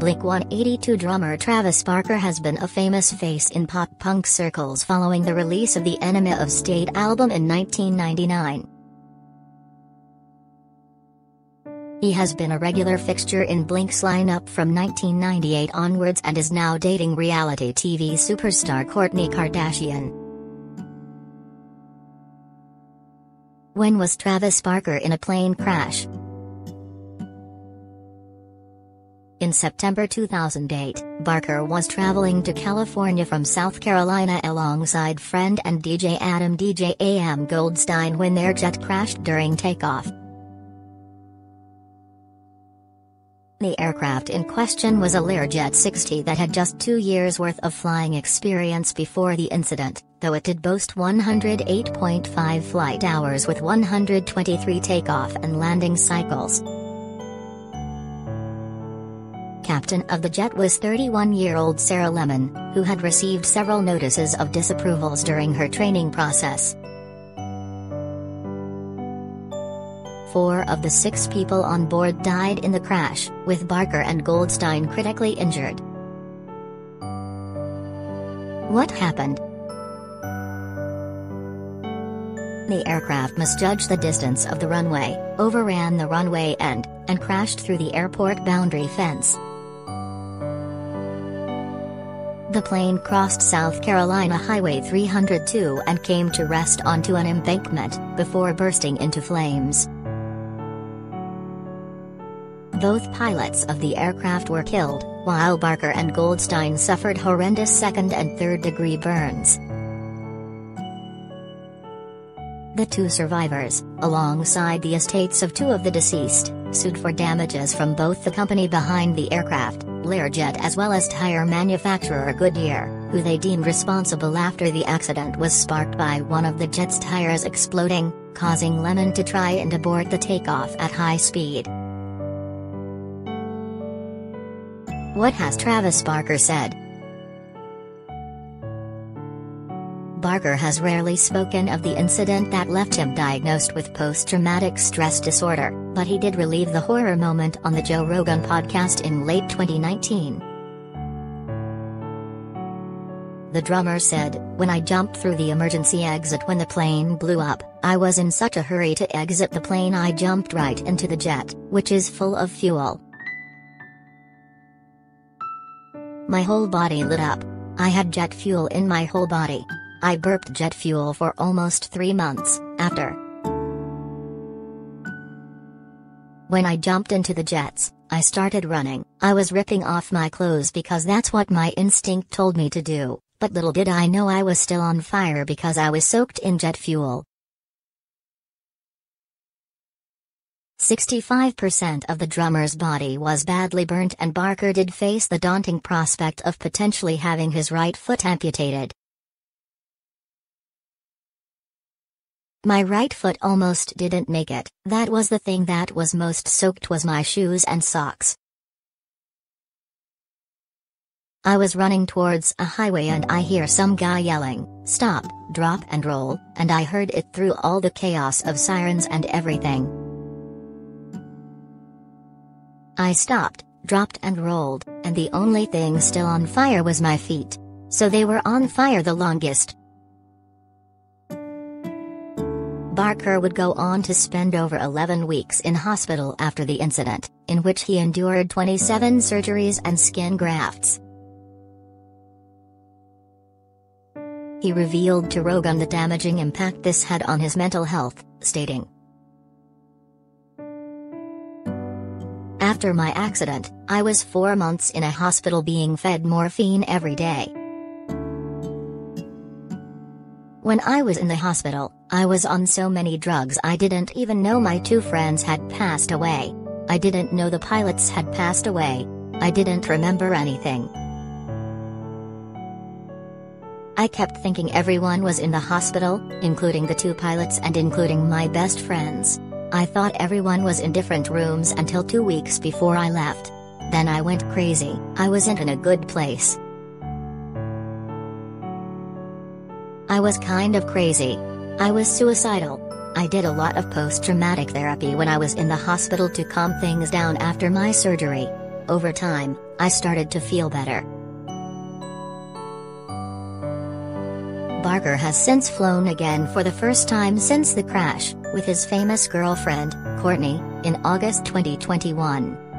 Blink-182 drummer Travis Barker has been a famous face in pop-punk circles following the release of the Enema of State album in 1999. He has been a regular fixture in Blink's lineup from 1998 onwards and is now dating reality TV superstar Kourtney Kardashian. When was Travis Barker in a plane crash? In September 2008, Barker was traveling to California from South Carolina alongside friend and DJ Barker Goldstein when their jet crashed during takeoff. The aircraft in question was a Learjet 60 that had just 2 years' worth of flying experience before the incident, though it did boast 108.5 flight hours with 123 takeoff and landing cycles. Captain of the jet was 31-year-old Sarah Lemmon, who had received several notices of disapprovals during her training process. 4 of the 6 people on board died in the crash, with Barker and Goldstein critically injured. What happened? The aircraft misjudged the distance of the runway, overran the runway end, and crashed through the airport boundary fence. The plane crossed South Carolina Highway 302 and came to rest onto an embankment, before bursting into flames. Both pilots of the aircraft were killed, while Barker and Goldstein suffered horrendous second- and third-degree burns. The 2 survivors, alongside the estates of 2 of the deceased, sued for damages from both the company behind the aircraft, Learjet, as well as tire manufacturer Goodyear, who they deemed responsible after the accident was sparked by one of the jet's tires exploding, causing Lemmon to try and abort the takeoff at high speed. What has Travis Barker said? Barker has rarely spoken of the incident that left him diagnosed with post-traumatic stress disorder, but he did relive the horror moment on the Joe Rogan podcast in late 2019. The drummer said, "When I jumped through the emergency exit when the plane blew up, I was in such a hurry to exit the plane I jumped right into the jet, which is full of fuel. My whole body lit up. I had jet fuel in my whole body. I burped jet fuel for almost 3 months after. When I jumped into the jets, I started running. I was ripping off my clothes because that's what my instinct told me to do, but little did I know I was still on fire because I was soaked in jet fuel." 65% of the drummer's body was badly burnt, and Barker did face the daunting prospect of potentially having his right foot amputated. "My right foot almost didn't make it. That was the thing that was most soaked, was my shoes and socks. I was running towards a highway and I hear some guy yelling, 'Stop, drop and roll,' and I heard it through all the chaos of sirens and everything. I stopped, dropped and rolled, and the only thing still on fire was my feet. So they were on fire the longest." Barker would go on to spend over 11 weeks in hospital after the incident, in which he endured 27 surgeries and skin grafts. He revealed to Rogan the damaging impact this had on his mental health, stating, "After my accident, I was 4 months in a hospital being fed morphine every day. When I was in the hospital, I was on so many drugs I didn't even know my 2 friends had passed away. I didn't know the pilots had passed away. I didn't remember anything. I kept thinking everyone was in the hospital, including the 2 pilots and including my best friends. I thought everyone was in different rooms until 2 weeks before I left. Then I went crazy. I wasn't in a good place. I was kind of crazy. I was suicidal. I did a lot of post-traumatic therapy when I was in the hospital to calm things down after my surgery. Over time, I started to feel better. Barker has since flown again for the first time since the crash, with his famous girlfriend, Kourtney, in August 2021.